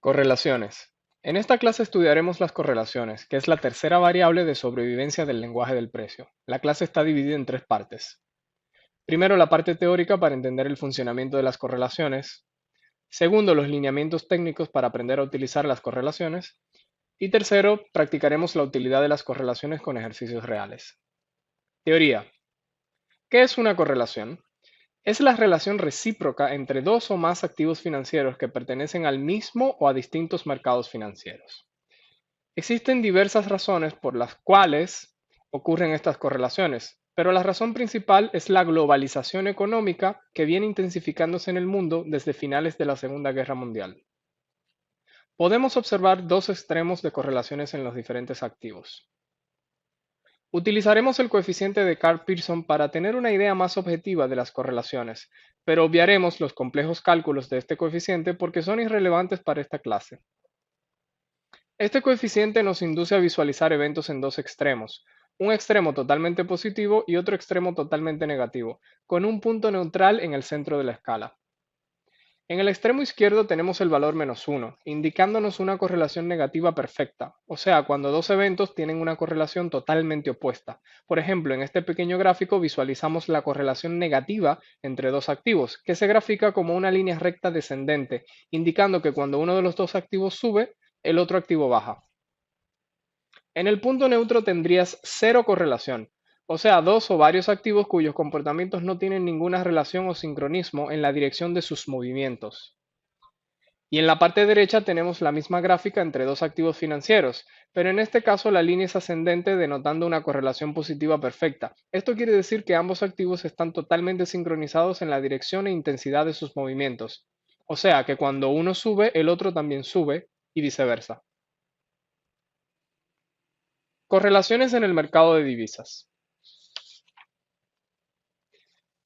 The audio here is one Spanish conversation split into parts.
Correlaciones. En esta clase estudiaremos las correlaciones, que es la tercera variable de sobrevivencia del lenguaje del precio. La clase está dividida en tres partes. Primero, la parte teórica para entender el funcionamiento de las correlaciones. Segundo, los lineamientos técnicos para aprender a utilizar las correlaciones. Y tercero, practicaremos la utilidad de las correlaciones con ejercicios reales. Teoría. ¿Qué es una correlación? Es la relación recíproca entre dos o más activos financieros que pertenecen al mismo o a distintos mercados financieros. Existen diversas razones por las cuales ocurren estas correlaciones, pero la razón principal es la globalización económica que viene intensificándose en el mundo desde finales de la Segunda Guerra Mundial. Podemos observar dos extremos de correlaciones en los diferentes activos. Utilizaremos el coeficiente de Karl-Pearson para tener una idea más objetiva de las correlaciones, pero obviaremos los complejos cálculos de este coeficiente porque son irrelevantes para esta clase. Este coeficiente nos induce a visualizar eventos en dos extremos, un extremo totalmente positivo y otro extremo totalmente negativo, con un punto neutral en el centro de la escala. En el extremo izquierdo tenemos el valor -1, indicándonos una correlación negativa perfecta, o sea, cuando dos eventos tienen una correlación totalmente opuesta. Por ejemplo, en este pequeño gráfico visualizamos la correlación negativa entre dos activos, que se grafica como una línea recta descendente, indicando que cuando uno de los dos activos sube, el otro activo baja. En el punto neutro tendrías cero correlación, o sea, dos o varios activos cuyos comportamientos no tienen ninguna relación o sincronismo en la dirección de sus movimientos. Y en la parte derecha tenemos la misma gráfica entre dos activos financieros, pero en este caso la línea es ascendente denotando una correlación positiva perfecta. Esto quiere decir que ambos activos están totalmente sincronizados en la dirección e intensidad de sus movimientos. O sea que cuando uno sube, el otro también sube y viceversa. Correlaciones en el mercado de divisas.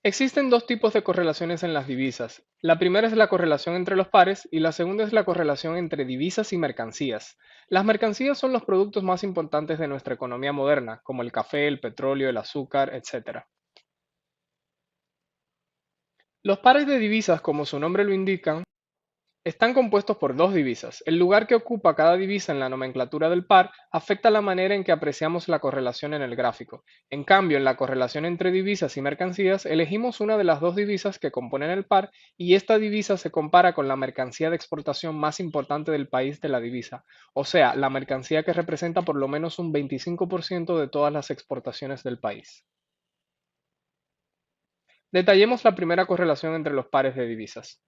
Existen dos tipos de correlaciones en las divisas. La primera es la correlación entre los pares y la segunda es la correlación entre divisas y mercancías. Las mercancías son los productos más importantes de nuestra economía moderna, como el café, el petróleo, el azúcar, etc. Los pares de divisas, como su nombre lo indica, están compuestos por dos divisas. El lugar que ocupa cada divisa en la nomenclatura del par afecta la manera en que apreciamos la correlación en el gráfico. En cambio, en la correlación entre divisas y mercancías, elegimos una de las dos divisas que componen el par y esta divisa se compara con la mercancía de exportación más importante del país de la divisa, o sea, la mercancía que representa por lo menos un 25% de todas las exportaciones del país. Detallemos la primera correlación entre los pares de divisas.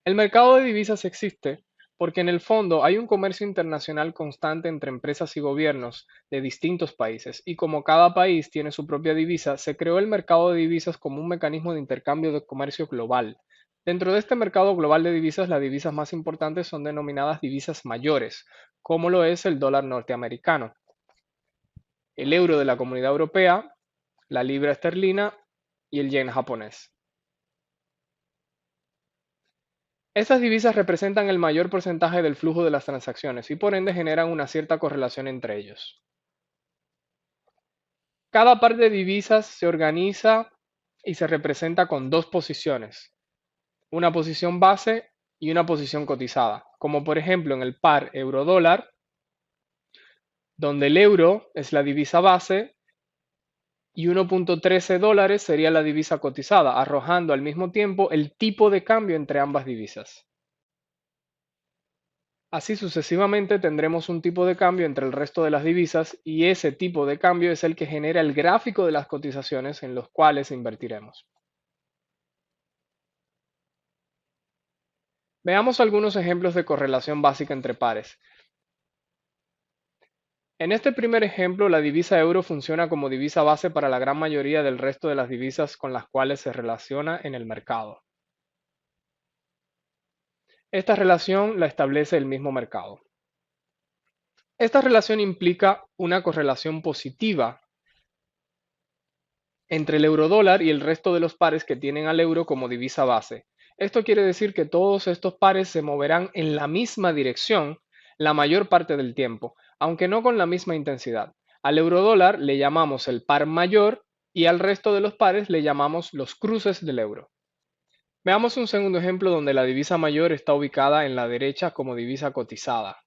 El mercado de divisas existe porque en el fondo hay un comercio internacional constante entre empresas y gobiernos de distintos países y como cada país tiene su propia divisa, se creó el mercado de divisas como un mecanismo de intercambio de comercio global. Dentro de este mercado global de divisas, las divisas más importantes son denominadas divisas mayores, como lo es el dólar norteamericano, el euro de la Comunidad Europea, la libra esterlina y el yen japonés. Estas divisas representan el mayor porcentaje del flujo de las transacciones y por ende generan una cierta correlación entre ellos. Cada par de divisas se organiza y se representa con dos posiciones, una posición base y una posición cotizada, como por ejemplo en el par euro-dólar, donde el euro es la divisa base y 1.13 dólares sería la divisa cotizada, arrojando al mismo tiempo el tipo de cambio entre ambas divisas. Así sucesivamente tendremos un tipo de cambio entre el resto de las divisas y ese tipo de cambio es el que genera el gráfico de las cotizaciones en los cuales invertiremos. Veamos algunos ejemplos de correlación básica entre pares. En este primer ejemplo, la divisa euro funciona como divisa base para la gran mayoría del resto de las divisas con las cuales se relaciona en el mercado. Esta relación la establece el mismo mercado. Esta relación implica una correlación positiva entre el eurodólar y el resto de los pares que tienen al euro como divisa base. Esto quiere decir que todos estos pares se moverán en la misma dirección la mayor parte del tiempo, aunque no con la misma intensidad. Al eurodólar le llamamos el par mayor y al resto de los pares le llamamos los cruces del euro. Veamos un segundo ejemplo donde la divisa mayor está ubicada en la derecha como divisa cotizada.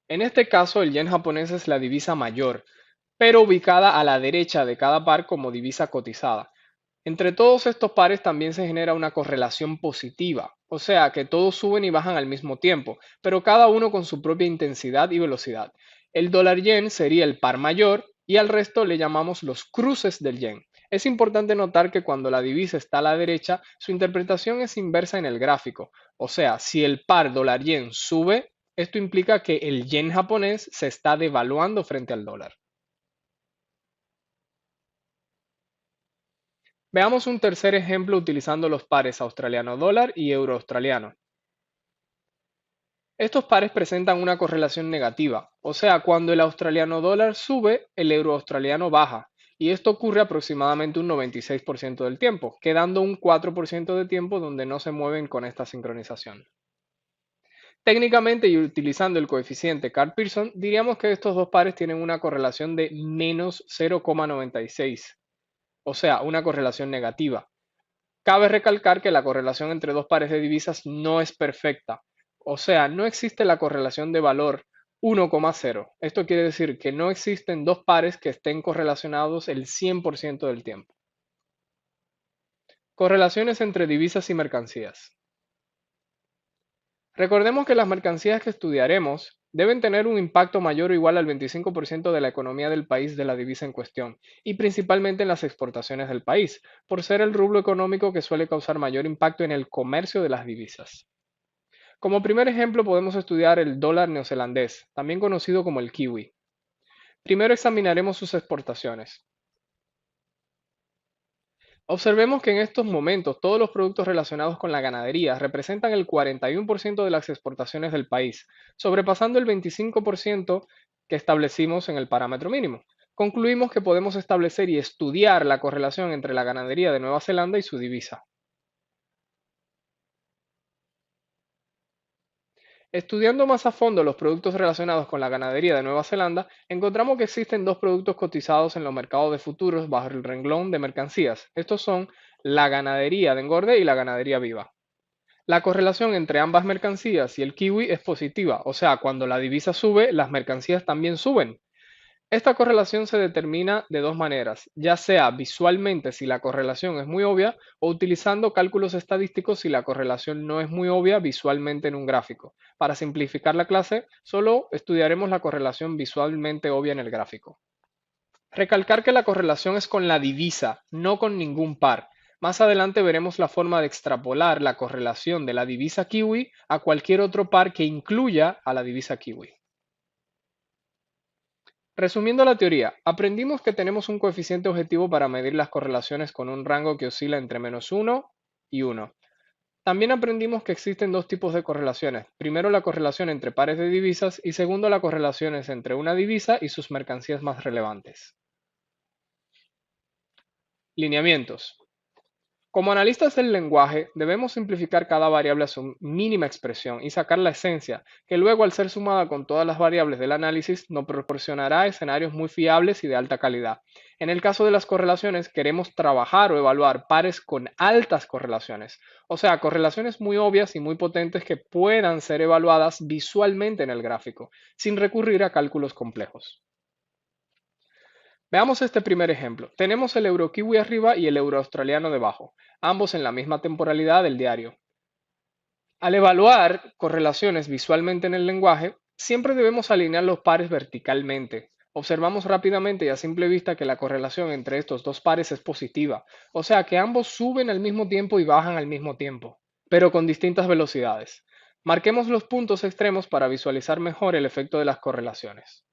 En este caso, el yen japonés es la divisa mayor, pero ubicada a la derecha de cada par como divisa cotizada. Entre todos estos pares también se genera una correlación positiva, o sea que todos suben y bajan al mismo tiempo, pero cada uno con su propia intensidad y velocidad. El dólar yen sería el par mayor y al resto le llamamos los cruces del yen. Es importante notar que cuando la divisa está a la derecha, su interpretación es inversa en el gráfico, o sea, si el par dólar yen sube, esto implica que el yen japonés se está devaluando frente al dólar. Veamos un tercer ejemplo utilizando los pares australiano dólar y euro australiano. Estos pares presentan una correlación negativa, o sea, cuando el australiano dólar sube, el euro australiano baja, y esto ocurre aproximadamente un 96% del tiempo, quedando un 4% de tiempo donde no se mueven con esta sincronización. Técnicamente y utilizando el coeficiente Carl-Pearson, diríamos que estos dos pares tienen una correlación de menos 0,96, o sea, una correlación negativa. Cabe recalcar que la correlación entre dos pares de divisas no es perfecta, o sea, no existe la correlación de valor 1,0. Esto quiere decir que no existen dos pares que estén correlacionados el 100% del tiempo. Correlaciones entre divisas y mercancías. Recordemos que las mercancías que estudiaremos deben tener un impacto mayor o igual al 25% de la economía del país de la divisa en cuestión, y principalmente en las exportaciones del país, por ser el rublo económico que suele causar mayor impacto en el comercio de las divisas. Como primer ejemplo podemos estudiar el dólar neozelandés, también conocido como el kiwi. Primero examinaremos sus exportaciones. Observemos que en estos momentos todos los productos relacionados con la ganadería representan el 41% de las exportaciones del país, sobrepasando el 25% que establecimos en el parámetro mínimo. Concluimos que podemos establecer y estudiar la correlación entre la ganadería de Nueva Zelanda y su divisa. Estudiando más a fondo los productos relacionados con la ganadería de Nueva Zelanda, encontramos que existen dos productos cotizados en los mercados de futuros bajo el renglón de mercancías. Estos son la ganadería de engorde y la ganadería viva. La correlación entre ambas mercancías y el kiwi es positiva, o sea, cuando la divisa sube, las mercancías también suben. Esta correlación se determina de dos maneras, ya sea visualmente si la correlación es muy obvia o utilizando cálculos estadísticos si la correlación no es muy obvia visualmente en un gráfico. Para simplificar la clase, solo estudiaremos la correlación visualmente obvia en el gráfico. Recalcar que la correlación es con la divisa, no con ningún par. Más adelante veremos la forma de extrapolar la correlación de la divisa kiwi a cualquier otro par que incluya a la divisa kiwi. Resumiendo la teoría, aprendimos que tenemos un coeficiente objetivo para medir las correlaciones con un rango que oscila entre -1 y 1. También aprendimos que existen dos tipos de correlaciones. Primero, la correlación entre pares de divisas y segundo, la correlación entre una divisa y sus mercancías más relevantes. Lineamientos. Como analistas del lenguaje, debemos simplificar cada variable a su mínima expresión y sacar la esencia, que luego al ser sumada con todas las variables del análisis nos proporcionará escenarios muy fiables y de alta calidad. En el caso de las correlaciones, queremos trabajar o evaluar pares con altas correlaciones, o sea, correlaciones muy obvias y muy potentes que puedan ser evaluadas visualmente en el gráfico, sin recurrir a cálculos complejos. Veamos este primer ejemplo. Tenemos el euro kiwi arriba y el euro australiano debajo, ambos en la misma temporalidad del diario. Al evaluar correlaciones visualmente en el lenguaje, siempre debemos alinear los pares verticalmente. Observamos rápidamente y a simple vista que la correlación entre estos dos pares es positiva, o sea que ambos suben al mismo tiempo y bajan al mismo tiempo, pero con distintas velocidades. Marquemos los puntos extremos para visualizar mejor el efecto de las correlaciones.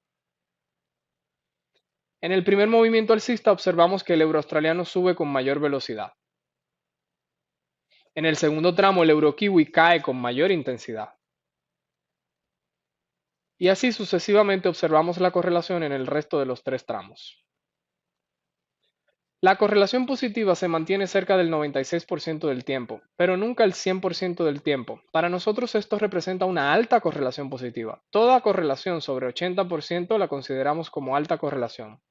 En el primer movimiento alcista observamos que el euro australiano sube con mayor velocidad. En el segundo tramo el euro kiwi cae con mayor intensidad. Y así sucesivamente observamos la correlación en el resto de los tres tramos. La correlación positiva se mantiene cerca del 96% del tiempo, pero nunca el 100% del tiempo. Para nosotros esto representa una alta correlación positiva. Toda correlación sobre 80% la consideramos como alta correlación.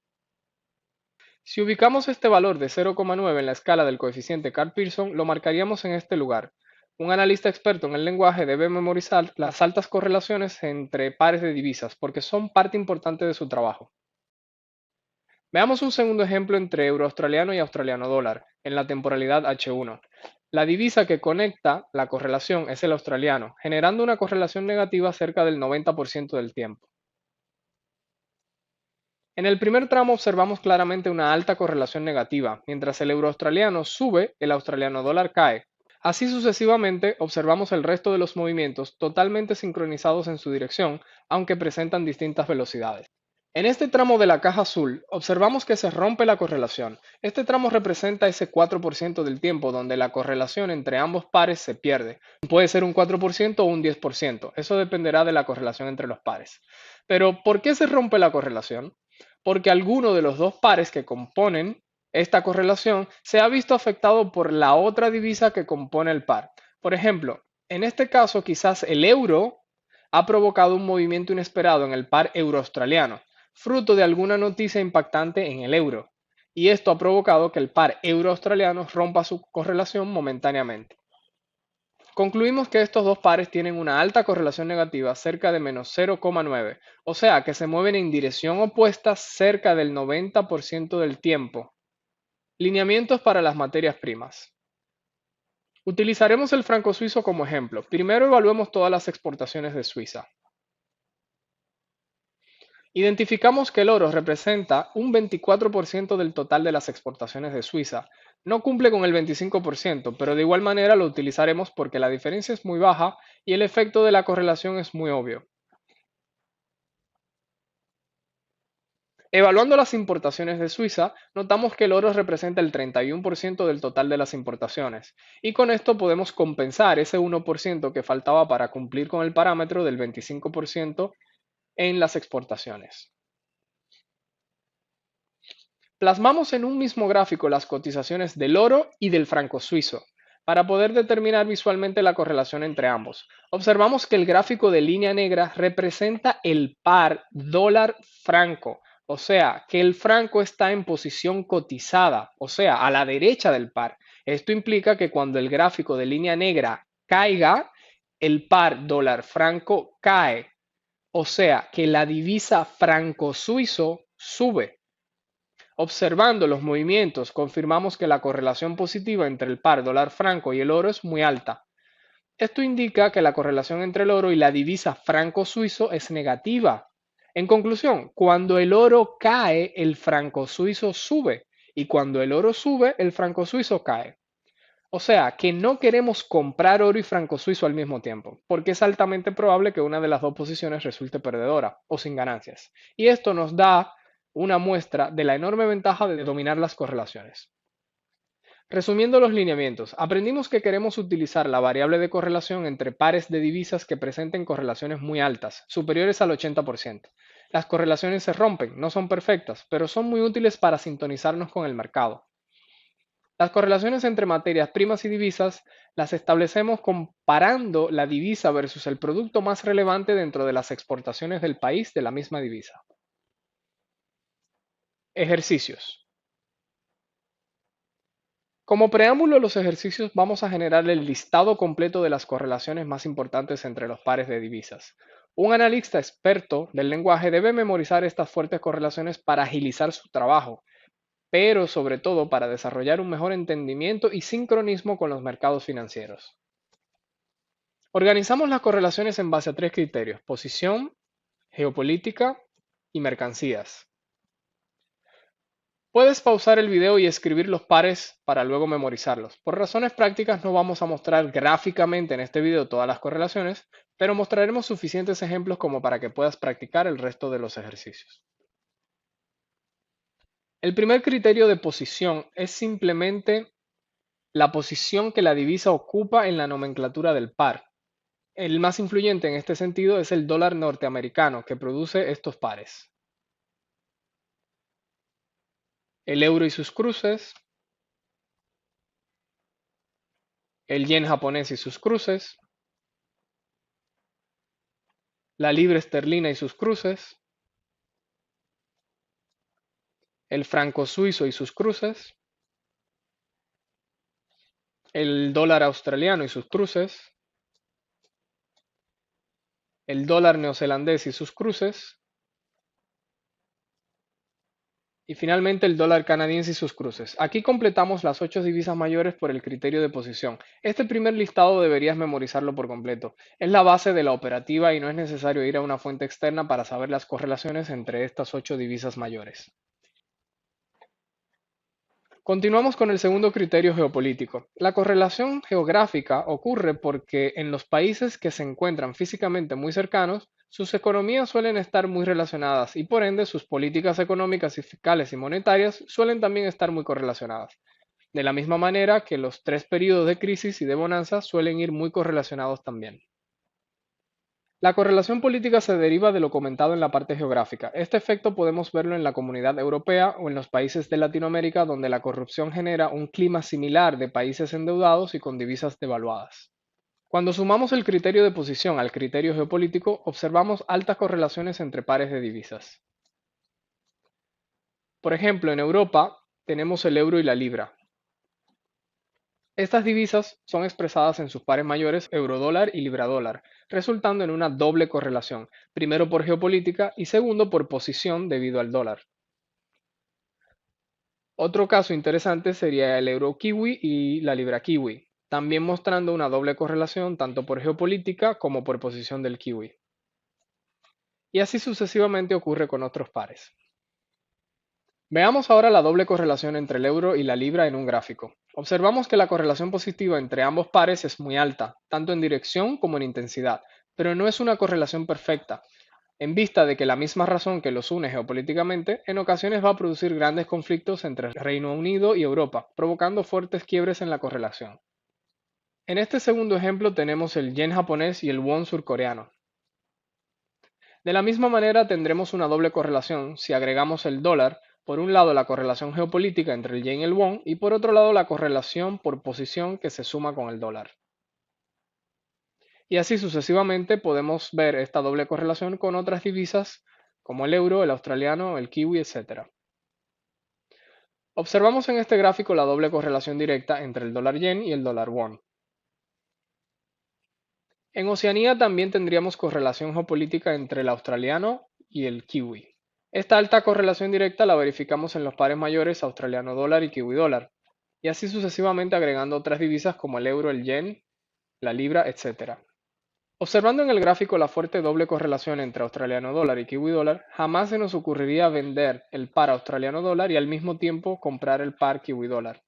Si ubicamos este valor de 0,9 en la escala del coeficiente Karl-Pearson, lo marcaríamos en este lugar. Un analista experto en el lenguaje debe memorizar las altas correlaciones entre pares de divisas porque son parte importante de su trabajo. Veamos un segundo ejemplo entre euro australiano y australiano dólar en la temporalidad H1. La divisa que conecta la correlación es el australiano, generando una correlación negativa cerca del 90% del tiempo. En el primer tramo observamos claramente una alta correlación negativa. Mientras el euro australiano sube, el australiano dólar cae. Así sucesivamente observamos el resto de los movimientos totalmente sincronizados en su dirección, aunque presentan distintas velocidades. En este tramo de la caja azul observamos que se rompe la correlación. Este tramo representa ese 4% del tiempo donde la correlación entre ambos pares se pierde. Puede ser un 4% o un 10%, eso dependerá de la correlación entre los pares. Pero ¿por qué se rompe la correlación? Porque alguno de los dos pares que componen esta correlación se ha visto afectado por la otra divisa que compone el par. Por ejemplo, en este caso quizás el euro ha provocado un movimiento inesperado en el par euro-australiano, fruto de alguna noticia impactante en el euro, y esto ha provocado que el par euro-australiano rompa su correlación momentáneamente. Concluimos que estos dos pares tienen una alta correlación negativa cerca de menos 0,9, o sea que se mueven en dirección opuesta cerca del 90% del tiempo. Lineamientos para las materias primas. Utilizaremos el franco suizo como ejemplo. Primero evaluemos todas las exportaciones de Suiza. Identificamos que el oro representa un 24% del total de las exportaciones de Suiza. No cumple con el 25%, pero de igual manera lo utilizaremos porque la diferencia es muy baja y el efecto de la correlación es muy obvio. Evaluando las importaciones de Suiza, notamos que el oro representa el 31% del total de las importaciones, y con esto podemos compensar ese 1% que faltaba para cumplir con el parámetro del 25% en las exportaciones. Plasmamos en un mismo gráfico las cotizaciones del oro y del franco suizo, para poder determinar visualmente la correlación entre ambos. Observamos que el gráfico de línea negra representa el par dólar-franco, o sea, que el franco está en posición cotizada, o sea, a la derecha del par. Esto implica que cuando el gráfico de línea negra caiga, el par dólar-franco cae, o sea, que la divisa franco-suizo sube. Observando los movimientos, confirmamos que la correlación positiva entre el par dólar franco y el oro es muy alta. Esto indica que la correlación entre el oro y la divisa franco suizo es negativa. En conclusión, cuando el oro cae, el franco suizo sube, y cuando el oro sube, el franco suizo cae. O sea, que no queremos comprar oro y franco suizo al mismo tiempo, porque es altamente probable que una de las dos posiciones resulte perdedora o sin ganancias. Y esto nos da una muestra de la enorme ventaja de dominar las correlaciones. Resumiendo los lineamientos, aprendimos que queremos utilizar la variable de correlación entre pares de divisas que presenten correlaciones muy altas, superiores al 80%. Las correlaciones se rompen, no son perfectas, pero son muy útiles para sintonizarnos con el mercado. Las correlaciones entre materias primas y divisas las establecemos comparando la divisa versus el producto más relevante dentro de las exportaciones del país de la misma divisa. Ejercicios. Como preámbulo a los ejercicios vamos a generar el listado completo de las correlaciones más importantes entre los pares de divisas. Un analista experto del lenguaje debe memorizar estas fuertes correlaciones para agilizar su trabajo, pero sobre todo para desarrollar un mejor entendimiento y sincronismo con los mercados financieros. Organizamos las correlaciones en base a tres criterios: posición, geopolítica y mercancías. Puedes pausar el video y escribir los pares para luego memorizarlos. Por razones prácticas no vamos a mostrar gráficamente en este video todas las correlaciones, pero mostraremos suficientes ejemplos como para que puedas practicar el resto de los ejercicios. El primer criterio de posición es simplemente la posición que la divisa ocupa en la nomenclatura del par. El más influyente en este sentido es el dólar norteamericano, que produce estos pares: el euro y sus cruces, el yen japonés y sus cruces, la libra esterlina y sus cruces, el franco suizo y sus cruces, el dólar australiano y sus cruces, el dólar neozelandés y sus cruces, y finalmente el dólar canadiense y sus cruces. Aquí completamos las 8 divisas mayores por el criterio de posición. Este primer listado deberías memorizarlo por completo. Es la base de la operativa y no es necesario ir a una fuente externa para saber las correlaciones entre estas 8 divisas mayores. Continuamos con el segundo criterio geopolítico. La correlación geográfica ocurre porque en los países que se encuentran físicamente muy cercanos, sus economías suelen estar muy relacionadas y por ende sus políticas económicas y fiscales y monetarias suelen también estar muy correlacionadas. De la misma manera que los tres periodos de crisis y de bonanza suelen ir muy correlacionados también. La correlación política se deriva de lo comentado en la parte geográfica. Este efecto podemos verlo en la Comunidad Europea o en los países de Latinoamérica donde la corrupción genera un clima similar de países endeudados y con divisas devaluadas. Cuando sumamos el criterio de posición al criterio geopolítico, observamos altas correlaciones entre pares de divisas. Por ejemplo, en Europa tenemos el euro y la libra. Estas divisas son expresadas en sus pares mayores eurodólar y libradólar, resultando en una doble correlación, primero por geopolítica y segundo por posición debido al dólar. Otro caso interesante sería el euro kiwi y la libra kiwi, también mostrando una doble correlación tanto por geopolítica como por posición del kiwi. Y así sucesivamente ocurre con otros pares. Veamos ahora la doble correlación entre el euro y la libra en un gráfico. Observamos que la correlación positiva entre ambos pares es muy alta, tanto en dirección como en intensidad, pero no es una correlación perfecta, en vista de que la misma razón que los une geopolíticamente en ocasiones va a producir grandes conflictos entre Reino Unido y Europa, provocando fuertes quiebres en la correlación. En este segundo ejemplo tenemos el yen japonés y el won surcoreano. De la misma manera tendremos una doble correlación si agregamos el dólar, por un lado la correlación geopolítica entre el yen y el won y por otro lado la correlación por posición que se suma con el dólar. Y así sucesivamente podemos ver esta doble correlación con otras divisas como el euro, el australiano, el kiwi, etc. Observamos en este gráfico la doble correlación directa entre el dólar yen y el dólar won. En Oceanía también tendríamos correlación geopolítica entre el australiano y el kiwi. Esta alta correlación directa la verificamos en los pares mayores australiano dólar y kiwi dólar, y así sucesivamente agregando otras divisas como el euro, el yen, la libra, etc. Observando en el gráfico la fuerte doble correlación entre australiano dólar y kiwi dólar, jamás se nos ocurriría vender el par australiano dólar y al mismo tiempo comprar el par kiwi dólar.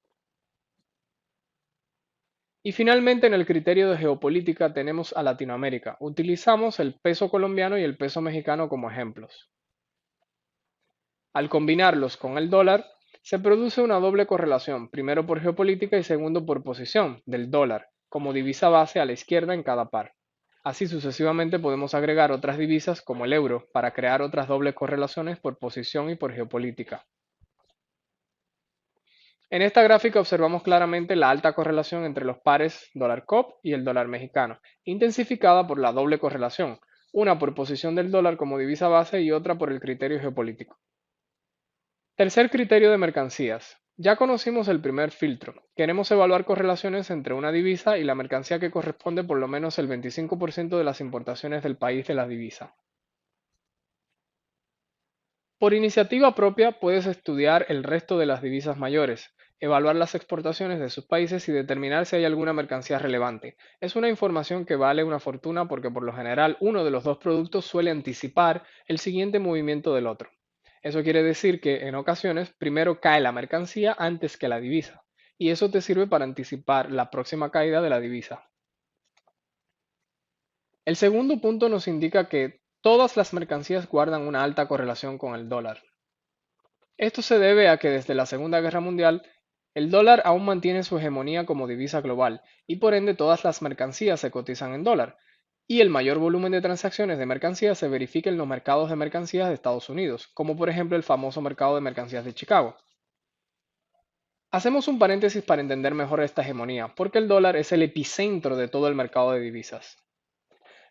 Y finalmente en el criterio de geopolítica tenemos a Latinoamérica. Utilizamos el peso colombiano y el peso mexicano como ejemplos. Al combinarlos con el dólar, se produce una doble correlación, primero por geopolítica y segundo por posición del dólar, como divisa base a la izquierda en cada par. Así sucesivamente podemos agregar otras divisas como el euro para crear otras dobles correlaciones por posición y por geopolítica. En esta gráfica observamos claramente la alta correlación entre los pares dólar COP y el dólar mexicano, intensificada por la doble correlación, una por posición del dólar como divisa base y otra por el criterio geopolítico. Tercer criterio de mercancías. Ya conocimos el primer filtro. Queremos evaluar correlaciones entre una divisa y la mercancía que corresponde por lo menos el 25% de las importaciones del país de la divisa. Por iniciativa propia puedes estudiar el resto de las divisas mayores, evaluar las exportaciones de sus países y determinar si hay alguna mercancía relevante. Es una información que vale una fortuna porque por lo general uno de los dos productos suele anticipar el siguiente movimiento del otro. Eso quiere decir que en ocasiones primero cae la mercancía antes que la divisa, y eso te sirve para anticipar la próxima caída de la divisa. El segundo punto nos indica que todas las mercancías guardan una alta correlación con el dólar. Esto se debe a que desde la Segunda Guerra Mundial el dólar aún mantiene su hegemonía como divisa global y por ende todas las mercancías se cotizan en dólar y el mayor volumen de transacciones de mercancías se verifica en los mercados de mercancías de Estados Unidos, como por ejemplo el famoso mercado de mercancías de Chicago. Hacemos un paréntesis para entender mejor esta hegemonía, porque el dólar es el epicentro de todo el mercado de divisas.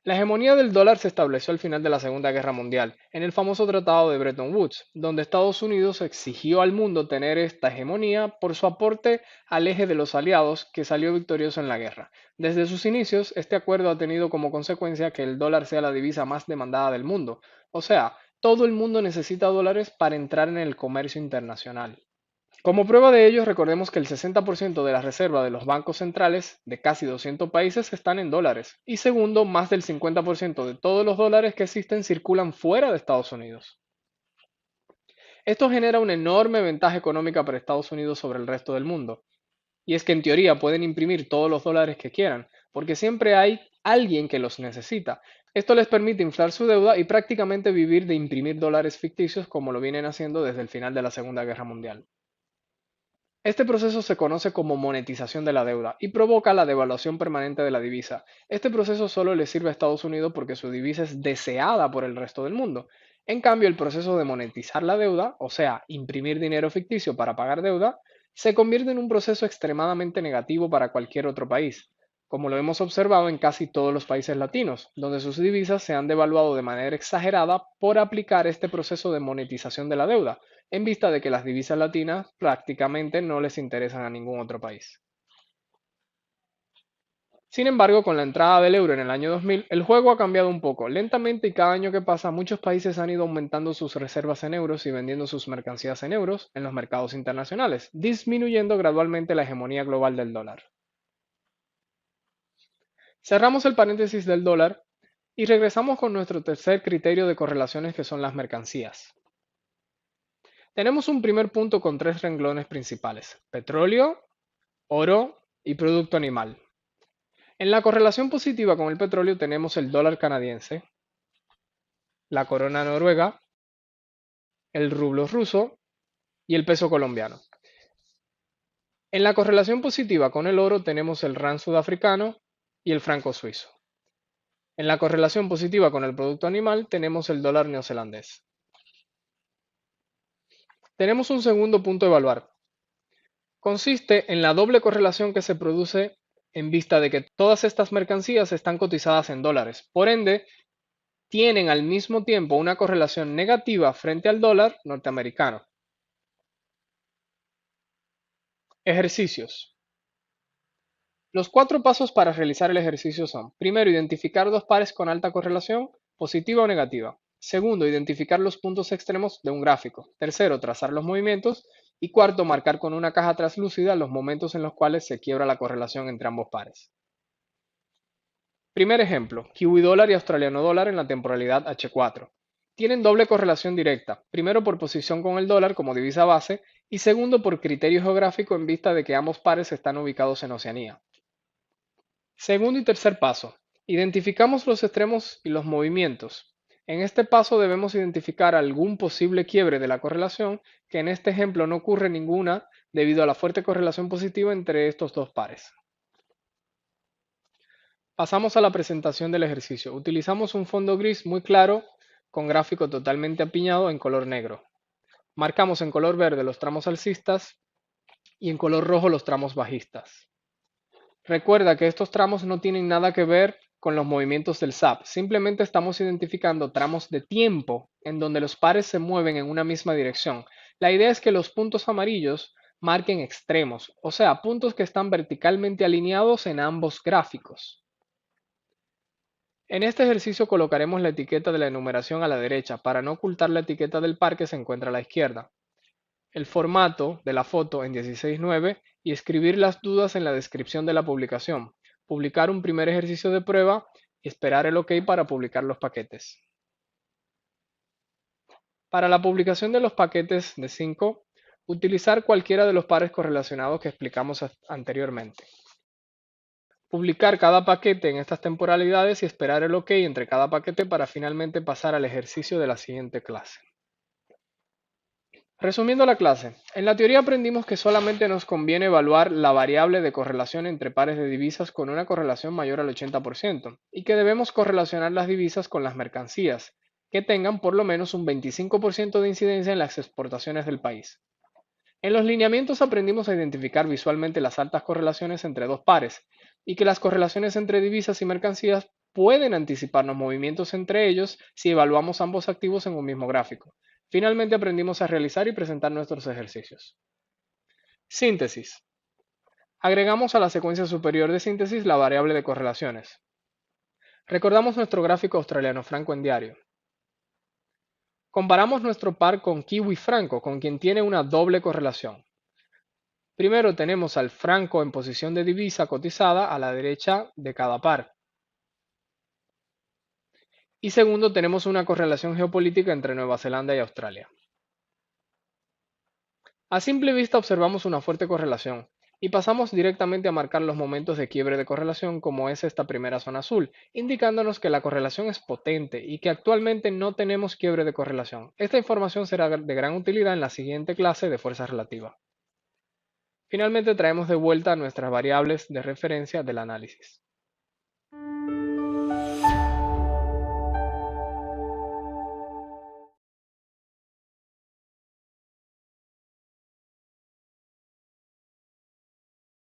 La hegemonía del dólar se estableció al final de la Segunda Guerra Mundial, en el famoso Tratado de Bretton Woods, donde Estados Unidos exigió al mundo tener esta hegemonía por su aporte al eje de los aliados que salió victorioso en la guerra. Desde sus inicios, este acuerdo ha tenido como consecuencia que el dólar sea la divisa más demandada del mundo, o sea, todo el mundo necesita dólares para entrar en el comercio internacional. Como prueba de ello, recordemos que el 60% de la reserva de los bancos centrales de casi 200 países están en dólares. Y segundo, más del 50% de todos los dólares que existen circulan fuera de Estados Unidos. Esto genera una enorme ventaja económica para Estados Unidos sobre el resto del mundo. Y es que en teoría pueden imprimir todos los dólares que quieran, porque siempre hay alguien que los necesita. Esto les permite inflar su deuda y prácticamente vivir de imprimir dólares ficticios como lo vienen haciendo desde el final de la Segunda Guerra Mundial. Este proceso se conoce como monetización de la deuda y provoca la devaluación permanente de la divisa. Este proceso solo le sirve a Estados Unidos porque su divisa es deseada por el resto del mundo. En cambio, el proceso de monetizar la deuda, o sea, imprimir dinero ficticio para pagar deuda, se convierte en un proceso extremadamente negativo para cualquier otro país, como lo hemos observado en casi todos los países latinos, donde sus divisas se han devaluado de manera exagerada por aplicar este proceso de monetización de la deuda, en vista de que las divisas latinas prácticamente no les interesan a ningún otro país. Sin embargo, con la entrada del euro en el año 2000, el juego ha cambiado un poco. Lentamente y cada año que pasa, muchos países han ido aumentando sus reservas en euros y vendiendo sus mercancías en euros en los mercados internacionales, disminuyendo gradualmente la hegemonía global del dólar. Cerramos el paréntesis del dólar y regresamos con nuestro tercer criterio de correlaciones que son las mercancías. Tenemos un primer punto con tres renglones principales: petróleo, oro y producto animal. En la correlación positiva con el petróleo tenemos el dólar canadiense, la corona noruega, el rublo ruso y el peso colombiano. En la correlación positiva con el oro tenemos el rand sudafricano y el franco suizo. En la correlación positiva con el producto animal tenemos el dólar neozelandés. Tenemos un segundo punto a evaluar. Consiste en la doble correlación que se produce en vista de que todas estas mercancías están cotizadas en dólares. Por ende, tienen al mismo tiempo una correlación negativa frente al dólar norteamericano. Ejercicios. Los cuatro pasos para realizar el ejercicio son: primero, identificar dos pares con alta correlación, positiva o negativa. Segundo, identificar los puntos extremos de un gráfico. Tercero, trazar los movimientos. Y cuarto, marcar con una caja translúcida los momentos en los cuales se quiebra la correlación entre ambos pares. Primer ejemplo, kiwi dólar y australiano dólar en la temporalidad H4. Tienen doble correlación directa, primero por posición con el dólar como divisa base y segundo por criterio geográfico en vista de que ambos pares están ubicados en Oceanía. Segundo y tercer paso. Identificamos los extremos y los movimientos. En este paso debemos identificar algún posible quiebre de la correlación, que en este ejemplo no ocurre ninguna debido a la fuerte correlación positiva entre estos dos pares. Pasamos a la presentación del ejercicio. Utilizamos un fondo gris muy claro con gráfico totalmente apiñado en color negro. Marcamos en color verde los tramos alcistas y en color rojo los tramos bajistas. Recuerda que estos tramos no tienen nada que ver con los movimientos del SAP, simplemente estamos identificando tramos de tiempo en donde los pares se mueven en una misma dirección. La idea es que los puntos amarillos marquen extremos, o sea, puntos que están verticalmente alineados en ambos gráficos. En este ejercicio colocaremos la etiqueta de la enumeración a la derecha para no ocultar la etiqueta del par que se encuentra a la izquierda, el formato de la foto en 16:9 y escribir las dudas en la descripción de la publicación, publicar un primer ejercicio de prueba y esperar el OK para publicar los paquetes. Para la publicación de los paquetes de 5, utilizar cualquiera de los pares correlacionados que explicamos anteriormente. Publicar cada paquete en estas temporalidades y esperar el OK entre cada paquete para finalmente pasar al ejercicio de la siguiente clase. Resumiendo la clase, en la teoría aprendimos que solamente nos conviene evaluar la variable de correlación entre pares de divisas con una correlación mayor al 80% y que debemos correlacionar las divisas con las mercancías, que tengan por lo menos un 25% de incidencia en las exportaciones del país. En los lineamientos aprendimos a identificar visualmente las altas correlaciones entre dos pares y que las correlaciones entre divisas y mercancías pueden anticiparnos movimientos entre ellos si evaluamos ambos activos en un mismo gráfico. Finalmente aprendimos a realizar y presentar nuestros ejercicios. Síntesis. Agregamos a la secuencia superior de síntesis la variable de correlaciones. Recordamos nuestro gráfico australiano franco en diario. Comparamos nuestro par con kiwi franco, con quien tiene una doble correlación. Primero tenemos al franco en posición de divisa cotizada a la derecha de cada par. Y segundo tenemos una correlación geopolítica entre Nueva Zelanda y Australia. A simple vista observamos una fuerte correlación, y pasamos directamente a marcar los momentos de quiebre de correlación como es esta primera zona azul, indicándonos que la correlación es potente y que actualmente no tenemos quiebre de correlación. Esta información será de gran utilidad en la siguiente clase de fuerza relativa. Finalmente traemos de vuelta nuestras variables de referencia del análisis.